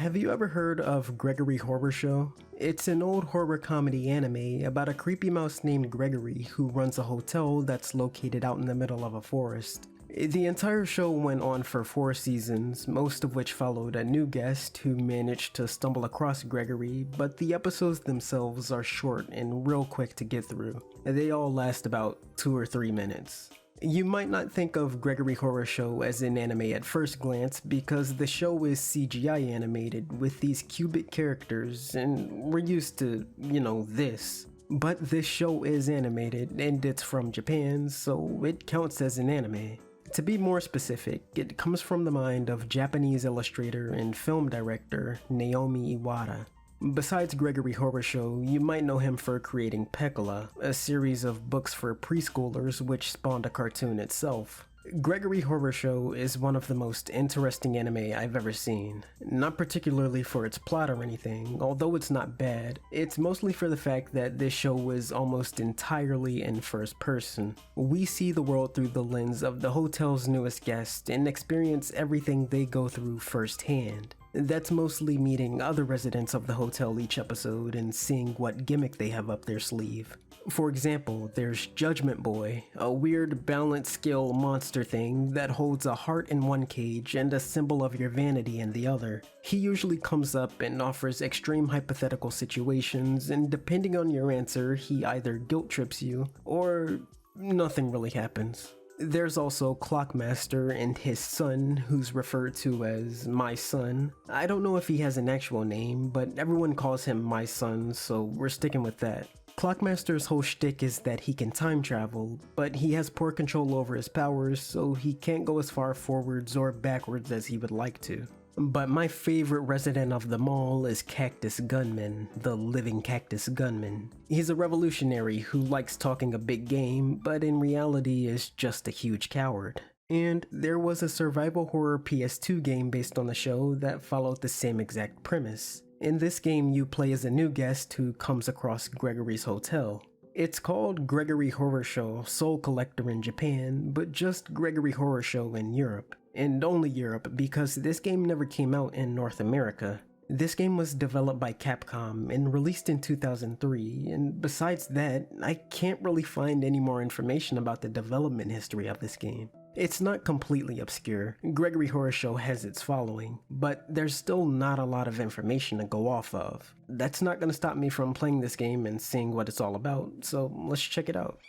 Have you ever heard of Gregory Horror Show? It's an old horror comedy anime about a creepy mouse named Gregory who runs a hotel that's located out in the middle of a forest. The entire show went on for 4 seasons, most of which followed a new guest who managed to stumble across Gregory, but the episodes themselves are short and real quick to get through. They all last about 2 or 3 minutes. You might not think of Gregory Horror Show as an anime at first glance because the show is CGI animated with these cubic characters and we're used to, this. But this show is animated and it's from Japan, so it counts as an anime. To be more specific, it comes from the mind of Japanese illustrator and film director Naomi Iwata. Besides Gregory Horror Show, you might know him for creating Pekala, a series of books for preschoolers which spawned a cartoon itself. Gregory Horror Show is one of the most interesting anime I've ever seen. Not particularly for its plot or anything, although it's not bad. It's mostly for the fact that this show is almost entirely in first person. We see the world through the lens of the hotel's newest guest and experience everything they go through firsthand. That's mostly meeting other residents of the hotel each episode and seeing what gimmick they have up their sleeve. For example, there's Judgment Boy, a weird balance scale monster thing that holds a heart in one cage and a symbol of your vanity in the other. He usually comes up and offers extreme hypothetical situations, and depending on your answer, he either guilt trips you or nothing really happens. There's also Clockmaster and his son, who's referred to as My Son. I don't know if he has an actual name, but everyone calls him My Son, so we're sticking with that. Clockmaster's whole shtick is that he can time travel, but he has poor control over his powers, so he can't go as far forwards or backwards as he would like to. But my favorite resident of them all is Cactus Gunman, the living Cactus Gunman. He's a revolutionary who likes talking a big game, but in reality is just a huge coward. And there was a survival horror PS2 game based on the show that followed the same exact premise. In this game, you play as a new guest who comes across Gregory's hotel. It's called Gregory Horror Show Soul Collector in Japan, but just Gregory Horror Show in Europe. And only Europe, because this game never came out in North America. This game was developed by Capcom and released in 2003, and besides that, I can't really find any more information about the development history of this game. It's not completely obscure. Gregory Horror Show has its following, but there's still not a lot of information to go off of. That's not going to stop me from playing this game and seeing what it's all about, so let's check it out.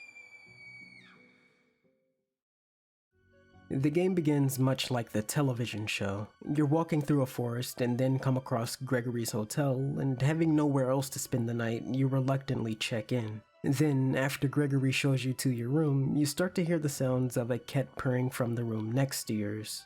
The game begins much like the television show. You're walking through a forest and then come across Gregory's hotel, and having nowhere else to spend the night, you reluctantly check in. Then, after Gregory shows you to your room, you start to hear the sounds of a cat purring from the room next to yours.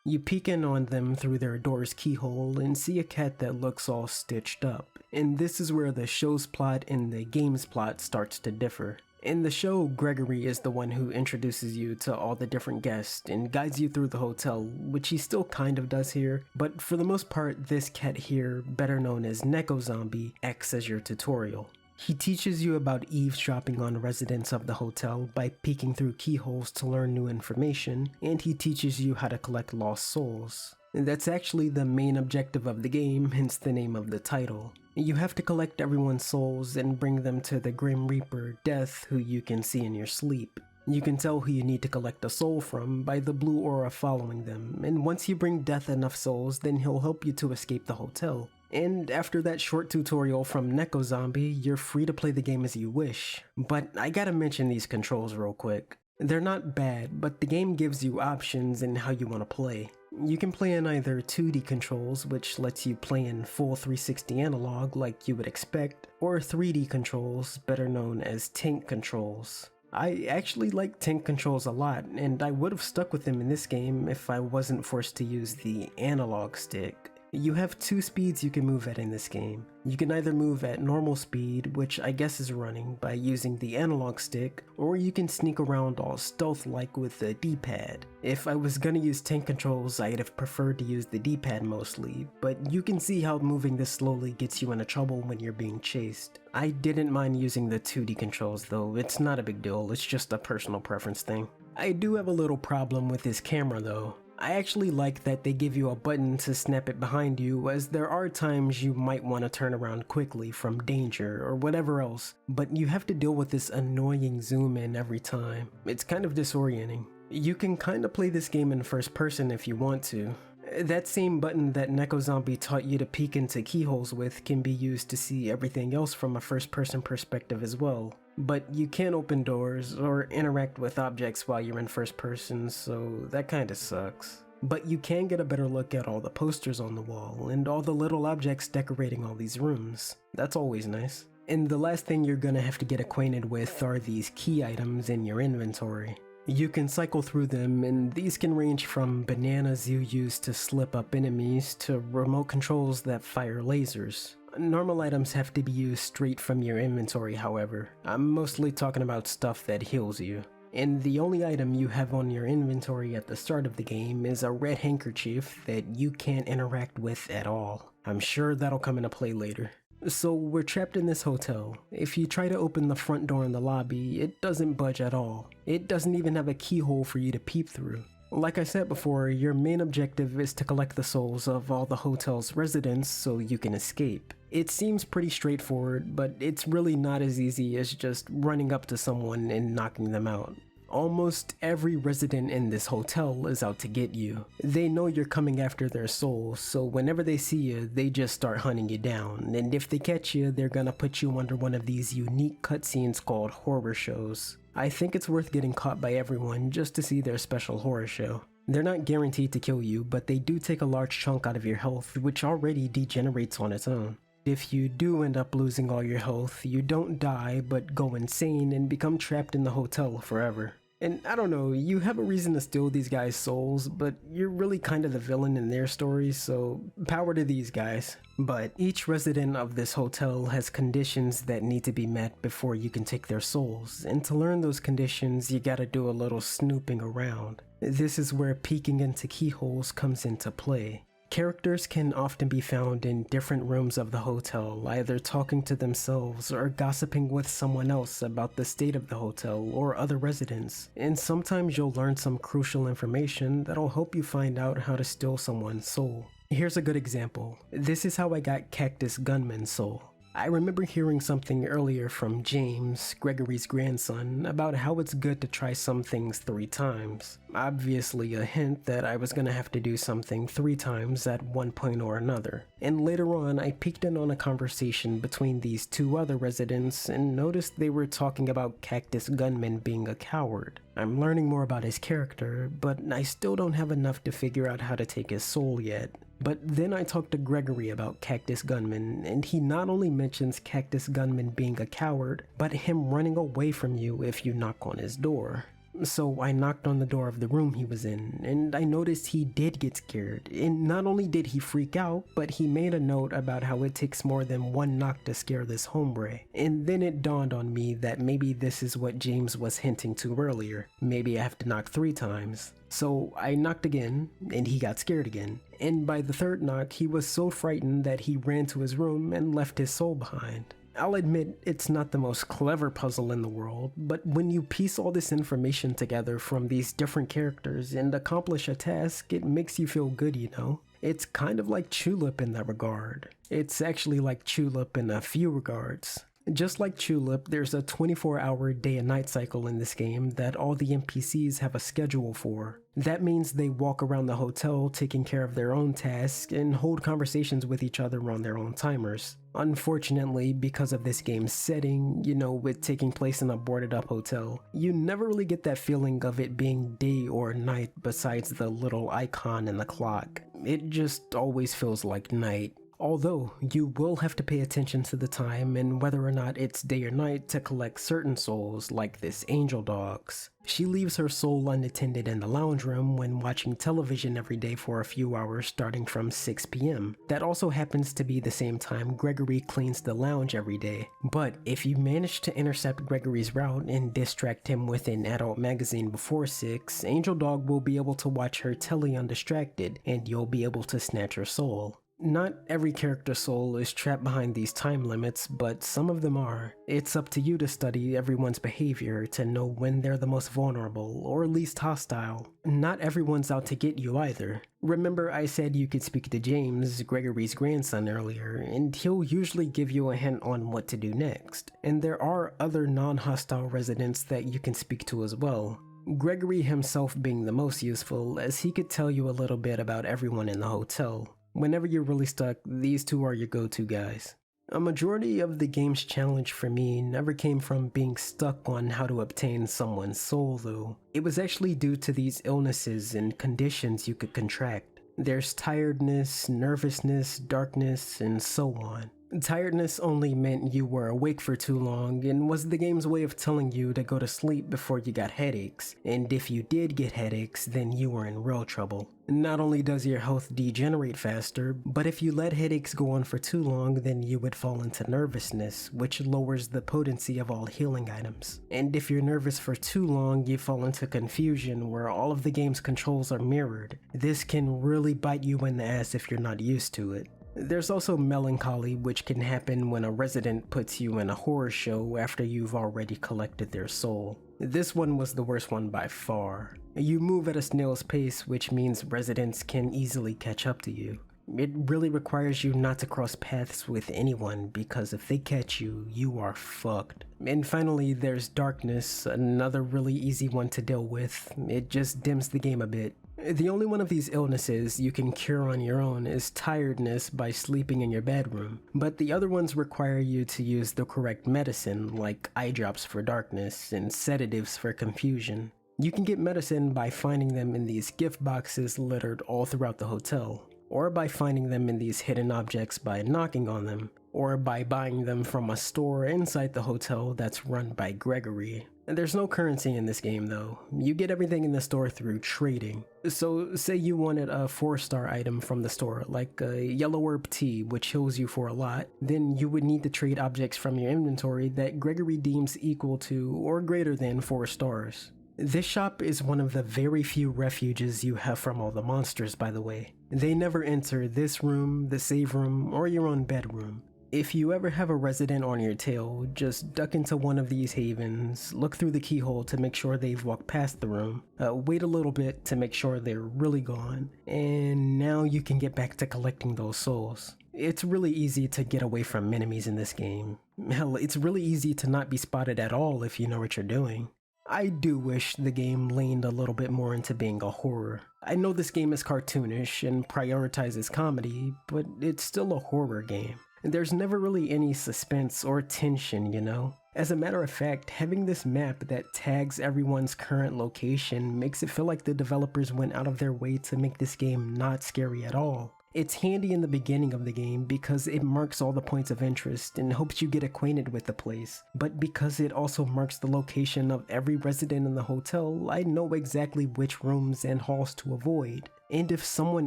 You peek in on them through their door's keyhole and see a cat that looks all stitched up, and this is where the show's plot and the game's plot starts to differ. In the show, Gregory is the one who introduces you to all the different guests and guides you through the hotel, which he still kind of does here, but for the most part, this cat here, better known as Neko Zombie, acts as your tutorial. He teaches you about eavesdropping on residents of the hotel by peeking through keyholes to learn new information, and he teaches you how to collect lost souls. That's actually the main objective of the game, hence the name of the title. You have to collect everyone's souls and bring them to the Grim Reaper, Death, who you can see in your sleep. You can tell who you need to collect a soul from by the blue aura following them, and once you bring Death enough souls, then he'll help you to escape the hotel. And after that short tutorial from Neko Zombie, you're free to play the game as you wish. But I gotta mention these controls real quick. They're not bad, but the game gives you options in how you want to play. You can play in either 2D controls, which lets you play in full 360 analog like you would expect, or 3D controls, better known as tank controls. I actually like tank controls a lot, and I would have stuck with them in this game if I wasn't forced to use the analog stick. You have 2 speeds you can move at in this game. You can either move at normal speed, which I guess is running, by using the analog stick, or you can sneak around all stealth-like with the D-pad. If I was gonna use tank controls, I'd have preferred to use the D-pad mostly, but you can see how moving this slowly gets you into trouble when you're being chased. I didn't mind using the 2D controls though, it's not a big deal, it's just a personal preference thing. I do have a little problem with this camera though. I actually like that they give you a button to snap it behind you, as there are times you might want to turn around quickly from danger or whatever else, but you have to deal with this annoying zoom in every time. It's kind of disorienting. You can kinda play this game in first person if you want to. That same button that Neko Zombie taught you to peek into keyholes with can be used to see everything else from a first person perspective as well. But you can't open doors or interact with objects while you're in first person, so that kinda sucks. But you can get a better look at all the posters on the wall and all the little objects decorating all these rooms. That's always nice. And the last thing you're gonna have to get acquainted with are these key items in your inventory. You can cycle through them, and these can range from bananas you use to slip up enemies to remote controls that fire lasers. Normal items have to be used straight from your inventory, however. I'm mostly talking about stuff that heals you. And the only item you have on your inventory at the start of the game is a red handkerchief that you can't interact with at all. I'm sure that'll come into play later. So we're trapped in this hotel. If you try to open the front door in the lobby, it doesn't budge at all. It doesn't even have a keyhole for you to peep through. Like I said before, your main objective is to collect the souls of all the hotel's residents so you can escape. It seems pretty straightforward, but it's really not as easy as just running up to someone and knocking them out. Almost every resident in this hotel is out to get you. They know you're coming after their souls, so whenever they see you, they just start hunting you down, and if they catch you, they're gonna put you under one of these unique cutscenes called horror shows. I think it's worth getting caught by everyone just to see their special horror show. They're not guaranteed to kill you, but they do take a large chunk out of your health, which already degenerates on its own. If you do end up losing all your health, you don't die, but go insane and become trapped in the hotel forever. And I don't know, you have a reason to steal these guys' souls, but you're really kind of the villain in their stories, so power to these guys. But each resident of this hotel has conditions that need to be met before you can take their souls, and to learn those conditions, you gotta do a little snooping around. This is where peeking into keyholes comes into play. Characters can often be found in different rooms of the hotel, either talking to themselves or gossiping with someone else about the state of the hotel or other residents. And sometimes you'll learn some crucial information that'll help you find out how to steal someone's soul. Here's a good example. This is how I got Cactus Gunman's soul. I remember hearing something earlier from James, Gregory's grandson, about how it's good to try some things 3 times. Obviously a hint that I was gonna have to do something 3 times at one point or another. And later on, I peeked in on a conversation between these 2 other residents and noticed they were talking about Cactus Gunman being a coward. I'm learning more about his character, but I still don't have enough to figure out how to take his soul yet. But then I talked to Gregory about Cactus Gunman, and he not only mentions Cactus Gunman being a coward, but him running away from you if you knock on his door. So I knocked on the door of the room he was in, and I noticed he did get scared, and not only did he freak out, but he made a note about how it takes more than 1 knock to scare this hombre. And then it dawned on me that maybe this is what James was hinting to earlier. Maybe I have to knock 3 times. So I knocked again, and he got scared again. And by the 3rd knock, he was so frightened that he ran to his room and left his soul behind. I'll admit it's not the most clever puzzle in the world, but when you piece all this information together from these different characters and accomplish a task, it makes you feel good, you know? It's kind of like Tulip in that regard. It's actually like Tulip in a few regards. Just like Tulip, there's a 24-hour day and night cycle in this game that all the NPCs have a schedule for. That means they walk around the hotel taking care of their own tasks and hold conversations with each other on their own timers. Unfortunately, because of this game's setting, you know, with taking place in a boarded up hotel, you never really get that feeling of it being day or night besides the little icon in the clock. It just always feels like night. Although, you will have to pay attention to the time and whether or not it's day or night to collect certain souls like this Angel Dog's. She leaves her soul unattended in the lounge room when watching television every day for a few hours starting from 6 p.m. That also happens to be the same time Gregory cleans the lounge every day. But if you manage to intercept Gregory's route and distract him with an adult magazine before 6, Angel Dog will be able to watch her telly undistracted and you'll be able to snatch her soul. Not every character's soul is trapped behind these time limits, but some of them are. It's up to you to study everyone's behavior to know when they're the most vulnerable, or least hostile. Not everyone's out to get you either. Remember I said you could speak to James, Gregory's grandson, earlier, and he'll usually give you a hint on what to do next. And there are other non-hostile residents that you can speak to as well. Gregory himself being the most useful, as he could tell you a little bit about everyone in the hotel. Whenever you're really stuck, these two are your go-to guys. A majority of the game's challenge for me never came from being stuck on how to obtain someone's soul though. It was actually due to these illnesses and conditions you could contract. There's tiredness, nervousness, darkness, and so on. Tiredness only meant you were awake for too long and was the game's way of telling you to go to sleep before you got headaches, and if you did get headaches, then you were in real trouble. Not only does your health degenerate faster, but if you let headaches go on for too long, then you would fall into nervousness, which lowers the potency of all healing items. And if you're nervous for too long, you fall into confusion where all of the game's controls are mirrored. This can really bite you in the ass if you're not used to it. There's also melancholy, which can happen when a resident puts you in a horror show after you've already collected their soul. This one was the worst one by far. You move at a snail's pace, which means residents can easily catch up to you. It really requires you not to cross paths with anyone, because if they catch you, you are fucked. And finally, there's darkness, another really easy one to deal with. It just dims the game a bit. The only one of these illnesses you can cure on your own is tiredness by sleeping in your bedroom, but the other ones require you to use the correct medicine, like eye drops for darkness and sedatives for confusion. You can get medicine by finding them in these gift boxes littered all throughout the hotel, or by finding them in these hidden objects by knocking on them, or by buying them from a store inside the hotel that's run by Gregory. And there's no currency in this game though. You get everything in the store through trading. So say you wanted a 4-star item from the store, like a yellow herb tea, which heals you for a lot, then you would need to trade objects from your inventory that Gregory deems equal to or greater than 4 stars. This shop is one of the very few refuges you have from all the monsters, by the way. They never enter this room, the save room, or your own bedroom. If you ever have a resident on your tail, just duck into one of these havens, look through the keyhole to make sure they've walked past the room, wait a little bit to make sure they're really gone, and now you can get back to collecting those souls. It's really easy to get away from enemies in this game. Hell, it's really easy to not be spotted at all if you know what you're doing. I do wish the game leaned a little bit more into being a horror. I know this game is cartoonish and prioritizes comedy, but it's still a horror game. There's never really any suspense or tension, you know? As a matter of fact, having this map that tags everyone's current location makes it feel like the developers went out of their way to make this game not scary at all. It's handy in the beginning of the game because it marks all the points of interest and helps you get acquainted with the place, but because it also marks the location of every resident in the hotel, I know exactly which rooms and halls to avoid. And if someone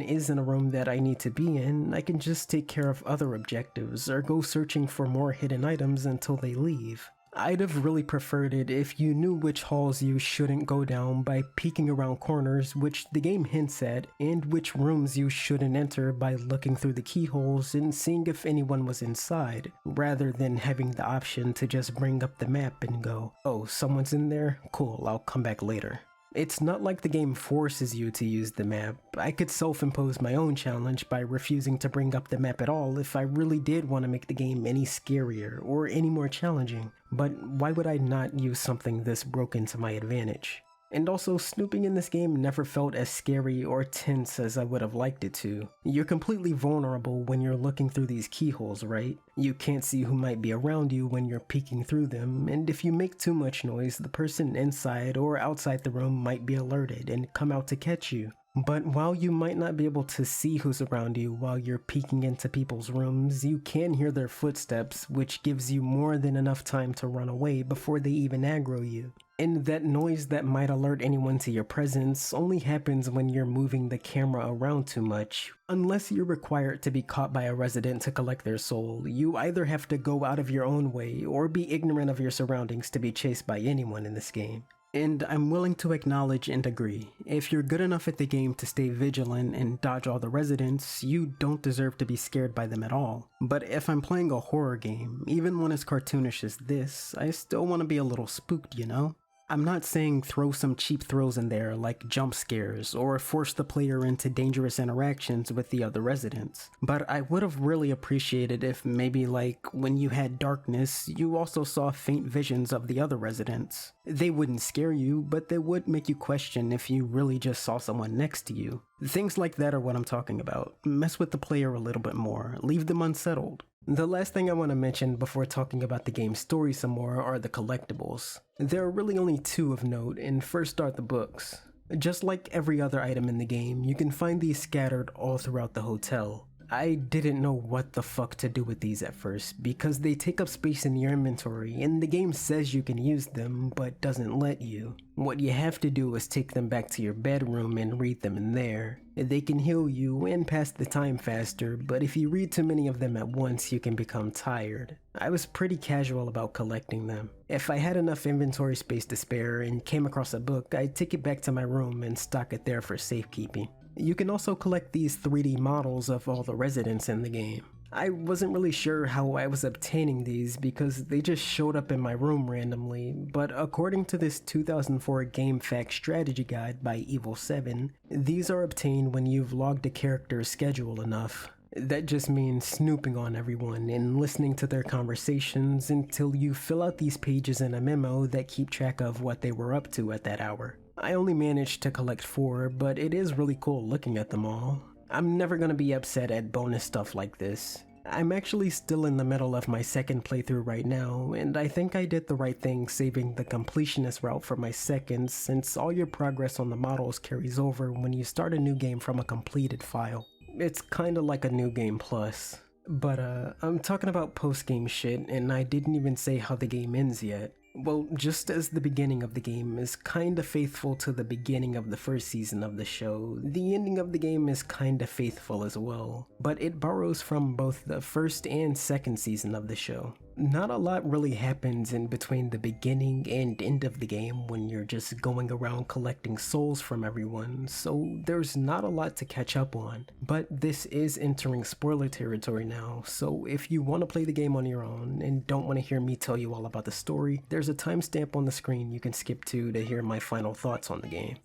is in a room that I need to be in, I can just take care of other objectives or go searching for more hidden items until they leave. I'd have really preferred it if you knew which halls you shouldn't go down by peeking around corners, which the game hints at, and which rooms you shouldn't enter by looking through the keyholes and seeing if anyone was inside, rather than having the option to just bring up the map and go, oh, someone's in there? Cool, I'll come back later. It's not like the game forces you to use the map. I could self-impose my own challenge by refusing to bring up the map at all if I really did want to make the game any scarier or any more challenging. But why would I not use something this broken to my advantage? And also, snooping in this game never felt as scary or tense as I would have liked it to. You're completely vulnerable when you're looking through these keyholes, right? You can't see who might be around you when you're peeking through them, and if you make too much noise, the person inside or outside the room might be alerted and come out to catch you. But while you might not be able to see who's around you while you're peeking into people's rooms, you can hear their footsteps, which gives you more than enough time to run away before they even aggro you. And that noise that might alert anyone to your presence only happens when you're moving the camera around too much. Unless you're required to be caught by a resident to collect their soul, you either have to go out of your own way or be ignorant of your surroundings to be chased by anyone in this game. And I'm willing to acknowledge and agree. If you're good enough at the game to stay vigilant and dodge all the residents, you don't deserve to be scared by them at all. But if I'm playing a horror game, even one as cartoonish as this, I still want to be a little spooked, you know? I'm not saying throw some cheap thrills in there like jump scares or force the player into dangerous interactions with the other residents, but I would have really appreciated if maybe like when you had darkness, you also saw faint visions of the other residents. They wouldn't scare you, but they would make you question if you really just saw someone next to you. Things like that are what I'm talking about. Mess with the player a little bit more, leave them unsettled. The last thing I want to mention before talking about the game's story some more are the collectibles. There are really only two of note, and first are the books. Just like every other item in the game, you can find these scattered all throughout the hotel. I didn't know what the fuck to do with these at first, because they take up space in your inventory, and the game says you can use them, but doesn't let you. What you have to do is take them back to your bedroom and read them in there. They can heal you and pass the time faster, but if you read too many of them at once, you can become tired. I was pretty casual about collecting them. If I had enough inventory space to spare and came across a book, I'd take it back to my room and stock it there for safekeeping. You can also collect these 3D models of all the residents in the game. I wasn't really sure how I was obtaining these because they just showed up in my room randomly, but according to this 2004 GameFAQ strategy guide by Evil7, these are obtained when you've logged a character's schedule enough. That just means snooping on everyone and listening to their conversations until you fill out these pages in a memo that keep track of what they were up to at that hour. I only managed to collect 4, but it is really cool looking at them all. I'm never gonna be upset at bonus stuff like this. I'm actually still in the middle of my second playthrough right now, and I think I did the right thing saving the completionist route for my second, since all your progress on the models carries over when you start a new game from a completed file. It's kinda like a new game plus. But I'm talking about post-game shit, and I didn't even say how the game ends yet. Well, just as the beginning of the game is kinda faithful to the beginning of the first season of the show, the ending of the game is kinda faithful as well, but it borrows from both the first and second season of the show. Not a lot really happens in between the beginning and end of the game when you're just going around collecting souls from everyone, so there's not a lot to catch up on. But this is entering spoiler territory now, so if you want to play the game on your own and don't want to hear me tell you all about the story, there's a timestamp on the screen you can skip to hear my final thoughts on the game.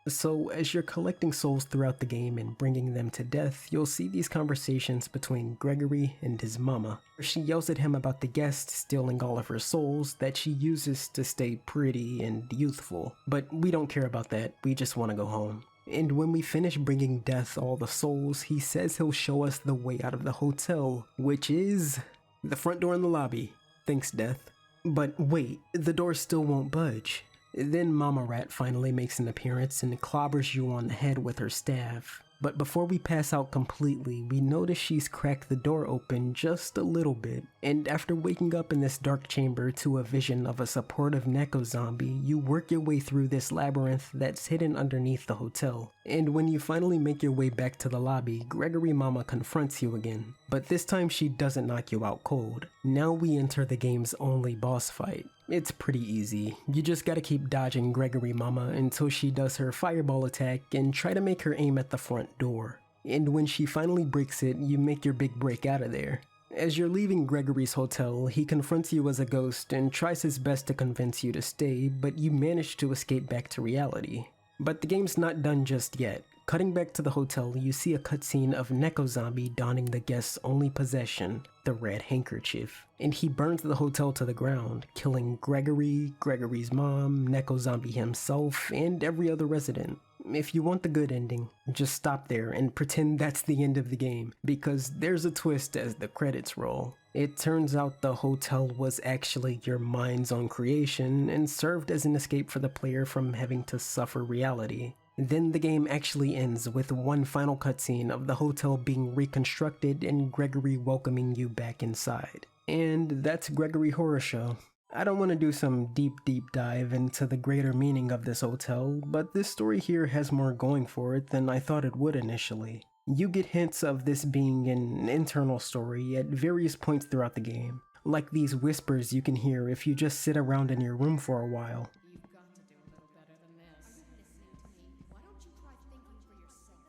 So, as you're collecting souls throughout the game and bringing them to death, you'll see these conversations between Gregory and his mama. She yells at him about the guest stealing all of her souls that she uses to stay pretty and youthful. But we don't care about that, we just want to go home. And when we finish bringing Death all the souls, he says he'll show us the way out of the hotel, which is the front door in the lobby. Thanks, Death. But wait, the door still won't budge. Then Mama Rat finally makes an appearance and clobbers you on the head with her staff. But before we pass out completely, we notice she's cracked the door open just a little bit. And after waking up in this dark chamber to a vision of a supportive Neko zombie, you work your way through this labyrinth that's hidden underneath the hotel. And when you finally make your way back to the lobby, Gregory Mama confronts you again. But this time she doesn't knock you out cold. Now we enter the game's only boss fight. It's pretty easy. You just gotta keep dodging Gregory Mama until she does her fireball attack and try to make her aim at the front door. And when she finally breaks it, you make your big break out of there. As you're leaving Gregory's hotel, he confronts you as a ghost and tries his best to convince you to stay, but you manage to escape back to reality. But the game's not done just yet. Cutting back to the hotel, you see a cutscene of Neko Zombie donning the guest's only possession, the red handkerchief. And he burns the hotel to the ground, killing Gregory, Gregory's mom, Neko Zombie himself, and every other resident. If you want the good ending, just stop there and pretend that's the end of the game, because there's a twist as the credits roll. It turns out the hotel was actually your mind's own creation and served as an escape for the player from having to suffer reality. Then the game actually ends with one final cutscene of the hotel being reconstructed and Gregory welcoming you back inside. And that's Gregory Horror Show. I don't want to do some deep dive into the greater meaning of this hotel, but this story here has more going for it than I thought it would initially. You get hints of this being an internal story at various points throughout the game. like these whispers you can hear if you just sit around in your room for a while. You've got to do a little better than this. Listening to me. Why don't you try thinking for yourself?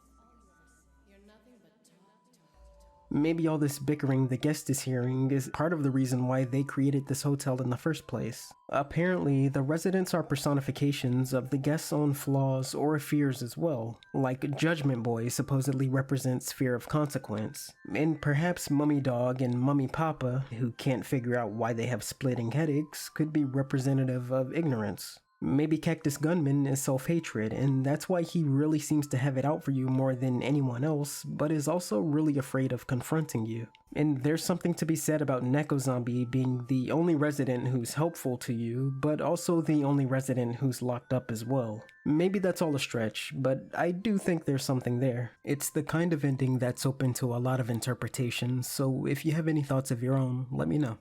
You're nothing but talk. Maybe all this bickering the guest is hearing is part of the reason why they created this hotel in the first place. Apparently, the residents are personifications of the guest's own flaws or fears as well, like Judgment Boy supposedly represents fear of consequence, and perhaps Mummy Dog and Mummy Papa, who can't figure out why they have splitting headaches, could be representative of ignorance. Maybe Cactus Gunman is self-hatred, and that's why he really seems to have it out for you more than anyone else, but is also really afraid of confronting you. And there's something to be said about Neko Zombie being the only resident who's helpful to you, but also the only resident who's locked up as well. Maybe that's all a stretch, but I do think there's something there. It's the kind of ending that's open to a lot of interpretations, so if you have any thoughts of your own, let me know.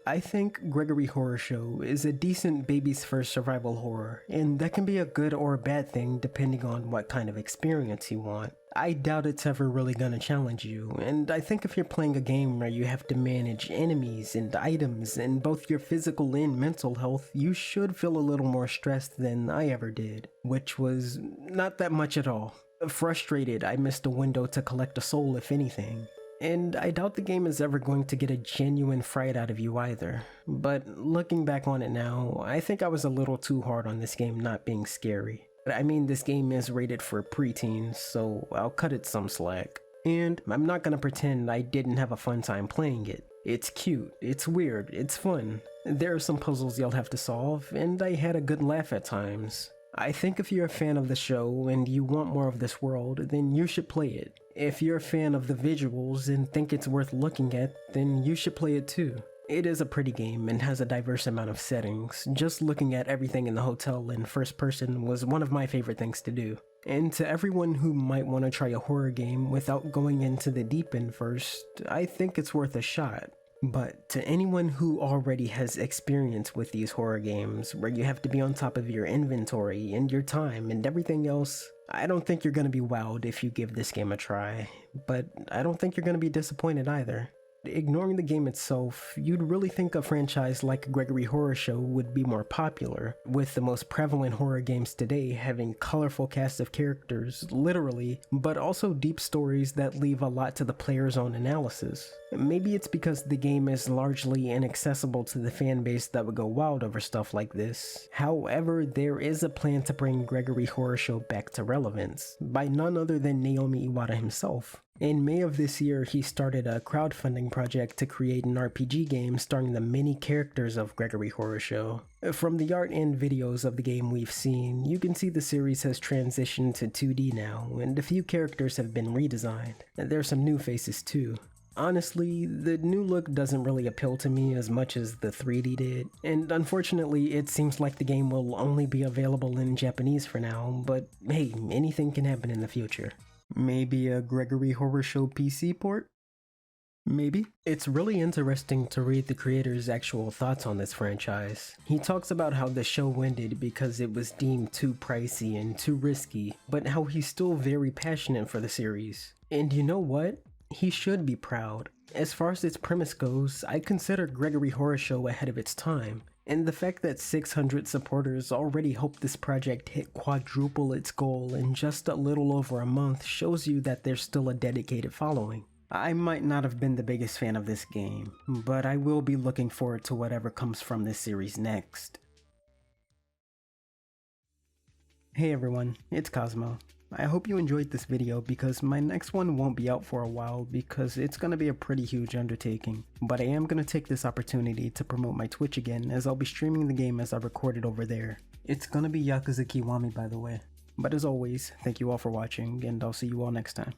I think Gregory Horror Show is a decent baby's first survival horror, and that can be a good or a bad thing depending on what kind of experience you want. I doubt it's ever really gonna challenge you, and I think if you're playing a game where you have to manage enemies and items and both your physical and mental health, you should feel a little more stressed than I ever did, which was not that much at all. Frustrated, I missed a window to collect a soul if anything. And I doubt the game is ever going to get a genuine fright out of you either. But looking back on it now, I think I was a little too hard on this game not being scary. I mean, this game is rated for preteens, so I'll cut it some slack. And I'm not gonna pretend I didn't have a fun time playing it. It's cute, it's weird, it's fun. There are some puzzles you'll have to solve, and I had a good laugh at times. I think if you're a fan of the show and you want more of this world, then you should play it. If you're a fan of the visuals and think it's worth looking at, then you should play it too. It is a pretty game and has a diverse amount of settings. Just looking at everything in the hotel in first person was one of my favorite things to do. And to everyone who might want to try a horror game without going into the deep end first, I think it's worth a shot. But to anyone who already has experience with these horror games, where you have to be on top of your inventory and your time and everything else, I don't think you're going to be wowed if you give this game a try. But I don't think you're going to be disappointed either. Ignoring the game itself, you'd really think a franchise like Gregory Horror Show would be more popular, with the most prevalent horror games today having colorful casts of characters, literally, but also deep stories that leave a lot to the player's own analysis. Maybe it's because the game is largely inaccessible to the fan base that would go wild over stuff like this. However, there is a plan to bring Gregory Horror Show back to relevance, by none other than Naomi Iwata himself. In May of this year, he started a crowdfunding project to create an RPG game starring the many characters of Gregory Horror Show. From the art and videos of the game we've seen, you can see the series has transitioned to 2D now, and a few characters have been redesigned. There are some new faces too. Honestly, the new look doesn't really appeal to me as much as the 3D did, and unfortunately it seems like the game will only be available in Japanese for now, but hey, anything can happen in the future. Maybe a Gregory Horror Show PC port? Maybe. It's really interesting to read the creator's actual thoughts on this franchise. He talks about how the show ended because it was deemed too pricey and too risky, but how he's still very passionate for the series. And you know what? He should be proud. As far as its premise goes, I consider Gregory Horror Show ahead of its time. And the fact that 600 supporters already hope this project hit quadruple its goal in just a little over a month shows you that there's still a dedicated following. I might not have been the biggest fan of this game, but I will be looking forward to whatever comes from this series next. Hey everyone, it's Cosmo. I hope you enjoyed this video because my next one won't be out for a while because it's going to be a pretty huge undertaking, but I am going to take this opportunity to promote my Twitch again as I'll be streaming the game as I record it over there. It's going to be Yakuza Kiwami by the way. But as always, thank you all for watching and I'll see you all next time.